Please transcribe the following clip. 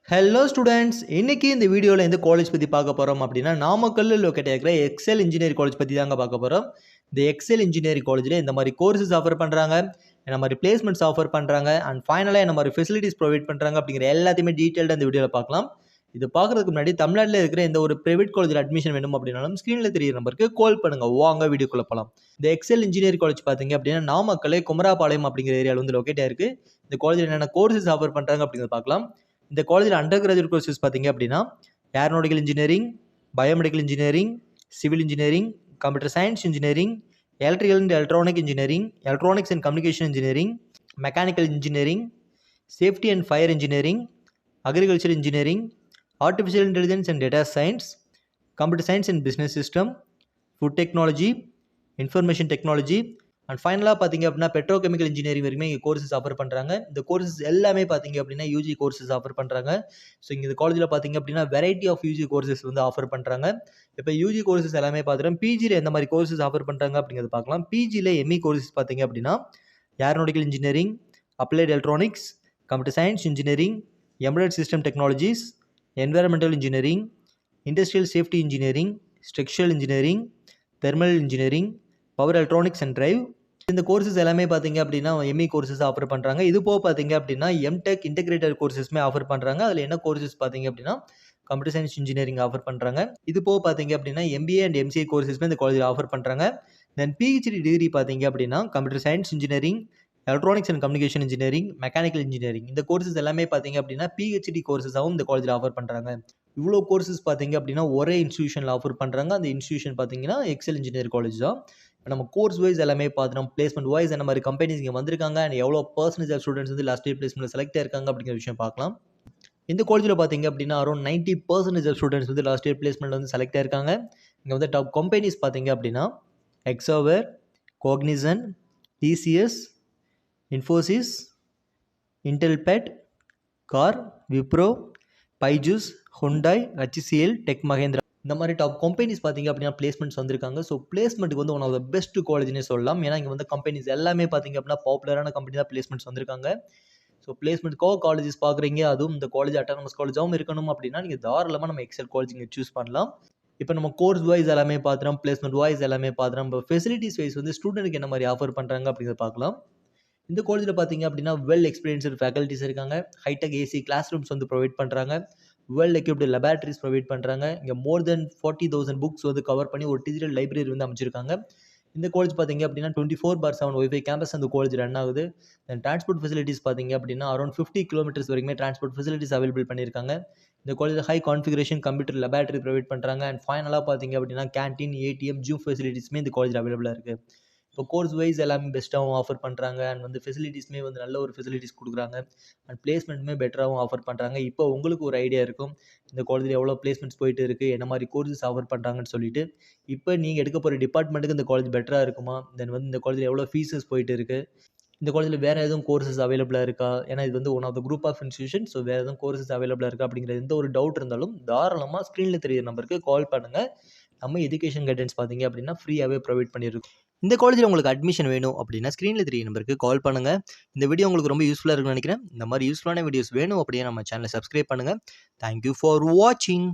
Hello students, இன்னைக்கு இந்த வீடியோவில் எந்த காலேஜ் பற்றி பார்க்க போகிறோம் அப்படின்னா நாமக்கல்லில் லொக்கேட் ஆகிற எக்ஸல் இன்ஜினியரிங் காலேஜ் பற்றி தாங்க பார்க்க போகிறோம். இந்த எக்ஸல் இன்ஜினியரிங் காலேஜில் இந்த மாதிரி கோர்சஸ் ஆஃபர் பண்ணுறாங்க, என்ன மாதிரி பிளேஸ்மெண்ட்ஸ் ஆஃபர் பண்ணுறாங்க, அண்ட் ஃபைனலாக என்ன மாதிரி ஃபெசிலிட்டிஸ் ப்ரொவைட் பண்ணுறாங்க அப்படிங்கிற எல்லாத்தையுமே டீட்டெயில்டாக இந்த வீடியோவில் பார்க்கலாம். இது பார்க்குறதுக்கு முன்னாடி தமிழ்நாட்டில் இருக்கிற எந்த ஒரு பிரைவேட் காலேஜில் அட்மிஷன் வேணும் அப்படின்னாலும் ஸ்க்ரீனில் தெரியிற நம்பருக்கு கால் பண்ணுங்கள். வாங்க வீடியோக்குள்ளே போகலாம். இந்த எக்ஸல் இன்ஜினியரிங் காலேஜ் பார்த்தீங்க அப்படின்னா நாமக்கல்லே குமராபாளையம் அப்படிங்கிற ஏரியாவில் வந்து லொக்கேட் ஆயிருக்கு. இந்த காலேஜில் என்னென்ன கோர்சஸ் ஆஃபர் பண்ணுறாங்க அப்படிங்கிறத பார்க்கலாம். இந்த காலேஜில் அண்டர் கிராஜுவேட் கோர்சஸ் பார்த்தீங்க அப்படின்னா aeronautical engineering, biomedical engineering, civil engineering, computer science engineering, electrical and electronic engineering, electronics and communication engineering, mechanical engineering, safety and fire engineering, agriculture engineering, artificial intelligence and data science, computer science and business system, food technology, information technology, and ஃபைனலாக பார்த்தீங்க அப்படின்னா petrochemical engineering வரைக்குமே இங்கே courses offer பண்ணுறாங்க. இந்த courses எல்லாமே பார்த்தீங்க அப்படின்னா யூஜி கோர்சஸ் ஆஃபர் பண்ணுறாங்க. ஸோ இங்கே இந்த காலேஜில் பார்த்தீங்க அப்படின்னா வெரைட்டி ஆஃப் யூஜி கோர்சஸ் வந்து ஆஃபர் பண்ணுறாங்க. இப்போ யூஜி கோர்சஸ் எல்லாமே பார்த்துட்டோம். பிஜியில் எந்த மாதிரி கோர்சஸ் ஆஃபர் பண்ணுறாங்க அப்படிங்கிறது பார்க்கலாம். பிஜியில் எம்இ கோர்சஸ் பார்த்தீங்க அப்படின்னா aeronautical engineering, applied electronics, computer science engineering, embroidery system technologies, environmental engineering, industrial safety engineering, structural engineering, thermal engineering, power electronics and drive. இந்த கோர்சஸ் எல்லாமே பார்த்தீங்க அப்படின்னா எம்இ கோர்சஸ் ஆஃபர் பண்ணுறாங்க. இது போக பார்த்தீங்க அப்படின்னா எம்டெக் இன்டெகிரேட்டட் கோர்சஸுமே ஆஃபர் பண்ணுறாங்க. அதில் என்ன கோர்சஸ் பார்த்தீங்க அப்படின்னா கம்ப்யூட்டர் சயின்ஸ் இன்ஜினியரிங் ஆஃபர் பண்ணுறாங்க. இது போக பார்த்தீங்க அப்படின்னா எம்பிஏ அண்ட் எம்சிஏ கோர்சஸுமே இந்த காலேஜில் ஆஃபர் பண்ணுறாங்க. தென் பிஹெச்டி டிகிரி பார்த்தீங்க அப்படின்னா computer science engineering, electronics and communication engineering, mechanical engineering, இந்த கோர்சஸ் எல்லாமே பார்த்தீங்க அப்படின்னா பிஹெச்டி கோர்சஸாகவும் இந்த காலேஜில் ஆஃபர் பண்ணுறாங்க. இவ்வளோ கோர்சஸ் பார்த்தீங்க அப்படின்னா ஒரே இன்ஸ்டியூஷனில் ஆஃபர் பண்ணுறாங்க. அந்த இன்ஸ்டியூஷன் பார்த்தீங்கன்னா எக்ஸல் இன்ஜினியரிங் காலேஜ் தான். நம்ம கோர்ஸ் வைஸ் எல்லாமே பார்த்துட்டோம். பிளேஸ்மெண்ட் வைஸ் என்ன மாதிரி கம்பெனிஸ் இங்கே வந்திருக்காங்க அண்ட் எவ்வளோ பர்சன்டேஜ் ஆஃப் ஸ்டூடெண்ட்ஸ் வந்து லாஸ்ட் இயர் பிளேஸ்மெண்ட் செலக்ட் ஆயிருக்காங்க அப்படிங்கிற விஷயம் பார்க்கலாம். இந்த காலேஜில் பார்த்தீங்க அப்படின்னா அரௌண்ட் 90% ஆஃப் ஸ்டூடெண்ட்ஸ் வந்து லாஸ்ட் இயர் பிளேஸ்மெண்ட் வந்து செலக்ட் ஆயிருக்காங்க. இங்கே வந்து டாப் கம்பெனிஸ் பார்த்தீங்க அப்படின்னா எக்ஸாவேர், கோக்னிசன், டிசிஎஸ், இன்ஃபோசிஸ், இன்டெல்பெட், கார், Wipro, Byju's, Hyundai, HCL, Tech Mahindra, இந்த மாதிரி டாப் கம்பெனிஸ் பார்த்தீங்க அப்படின்னா பிளேஸ்மெண்ட்ஸ் வந்திருக்காங்க. ஸோ பிளேஸ்மெண்ட்டுக்கு வந்து ஒன் ஆஃப் த பெஸ்ட் காலேஜ்னே சொல்லலாம். ஏன்னா இங்கே வந்து கம்பெனிஸ் எல்லாமே பார்த்தீங்க அப்படின்னா பாப்புலரான கம்பெனி தான் பிளேஸ்மெண்ட்ஸ் வந்திருக்காங்க. ஸோ பிளேஸ்மெண்ட்க்காக காலேஜஸ் பார்க்குறீங்க, அதுவும் இந்த காலேஜ் அட்டானமஸ் காலேஜாகவும் இருக்கணும் அப்படின்னா நீங்கள் தாராளமாக நம்ம எக்ஸல் காலேஜ் இங்கே சூஸ் பண்ணலாம். இப்போ நம்ம கோர்ஸ் வைஸ் எல்லாமே பார்த்துறோம், பிளேஸ்மெண்ட் வைஸ் எல்லாமே பார்த்துறோம். இப்போ ஃபெசிலிட்டிஸ் வைஸ் வந்து ஸ்டூடெண்ட்டுக்கு என்ன மாதிரி ஆஃபர் பண்ணுறாங்க அப்படிங்கிறத பார்க்கலாம். இந்த காலேஜில் பார்த்தீங்க அப்படின்னா வெல் எக்ஸ்பீரியன்ஸ்டு ஃபேக்கல்ட்டிஸ் இருக்காங்க. ஹைடெக் ஏசி கிளாஸ் ரூம்ஸ் வந்து ப்ரொவைட் பண்ணுறாங்க. வெல் எக்யூப்டு லெபார்ட்ரிஸ் ப்ரொவைட் பண்ணுறாங்க. இங்கே மோர் தென் 40,000 புக்ஸ் வந்து கவர் பண்ணி ஒரு டிஜிட்டல் லைப்ரரி வந்து அமைச்சிருக்காங்க. இந்த காலேஜ் பார்த்தீங்க அப்படின்னா 24/7 ஒய்ஃபை கேம்பஸ் அந்த காலேஜ் ரன் ஆகுது. தென் டிரான்ஸ்போர்ட் ஃபெசிலிட்டிஸ் பார்த்தீங்க அப்படின்னா அரௌண்ட் 50 கிலோமீட்டர்ஸ் வரைக்குமே டிரான்ஸ்போர்ட் ஃபெசிலிட்டிஸ் அவைலபிள் பண்ணியிருக்காங்க. இந்த காலேஜில் high configuration computer laboratory provide பண்ணுறாங்க. அண்ட் ஃபைனலாக பார்த்தீங்க அப்படின்னா கேன்டீன், ஏடிஎம், ஜிம் ஃபெசிலிட்டிஸுமே இந்த காலேஜில் அவைலபிளாக இருக்குது. இப்போ கோர்ஸ் வைஸ் எல்லாமே பெஸ்ட்டாகவும் ஆஃபர் பண்ணுறாங்க. அண்ட் வந்து ஃபெசிலிட்டிஸுமே வந்து நல்ல ஒரு ஃபெசிலிட்டிஸ் கொடுக்குறாங்க. அண்ட் பிளேஸ்மெண்ட்டுமே பெட்டராகவும் ஆஃபர் பண்ணுறாங்க. இப்போ உங்களுக்கு ஒரு ஐடியா இருக்கும் இந்த காலேஜில் எவ்வளோ பிளேஸ்மெண்ட்ஸ் போயிட்டு இருக்குது, என்ன மாதிரி கோர்சஸ் ஆஃபர் பண்ணுறாங்கன்னு சொல்லிட்டு. இப்போ நீங்கள் எடுக்க போகிற டிபார்ட்மெண்ட்டுக்கு இந்த காலேஜ் பெட்டராக இருக்குமா, தென் வந்து இந்த காலேஜில் எவ்வளோ ஃபீஸஸ் போயிட்டு இருக்குது, இந்த காலேஜில் வேறு எதுவும் கோர்சஸ் அவைலபிளாக இருக்கா, ஏன்னா இது வந்து one of the group of institution. So வேறு எதுவும் கோர்சஸ் அவைலபிளாக இருக்கா அப்படிங்கிற எந்த ஒரு டவுட் இருந்தாலும் தாராளமாக ஸ்க்ரீனில் தெரியிற நம்பருக்கு கால் பண்ணுங்கள். நம்ம எஜுகேஷன் கைடன்ஸ் பார்த்தீங்க அப்படின்னா ஃப்ரீயாகவே ப்ரொவைட் பண்ணியிருக்கோம். இந்த காலேஜில் உங்களுக்கு அட்மிஷன் வேணும் அப்படின்னா ஸ்க்ரீனில் தெரிய நம்பருக்கு கால் பண்ணுங்கள். இந்த வீடியோ உங்களுக்கு ரொம்ப யூஸ்ஃபுல்லாக இருக்குன்னு நினைக்கிறேன். இந்த மாதிரி யூஸ்ஃபுல்லான வீடியோஸ் வேணும் அப்படியே நம்ம சேனலை சப்ஸ்கிரைப் பண்ணுங்கள். தேங்க்யூ ஃபார் வாட்சிங்.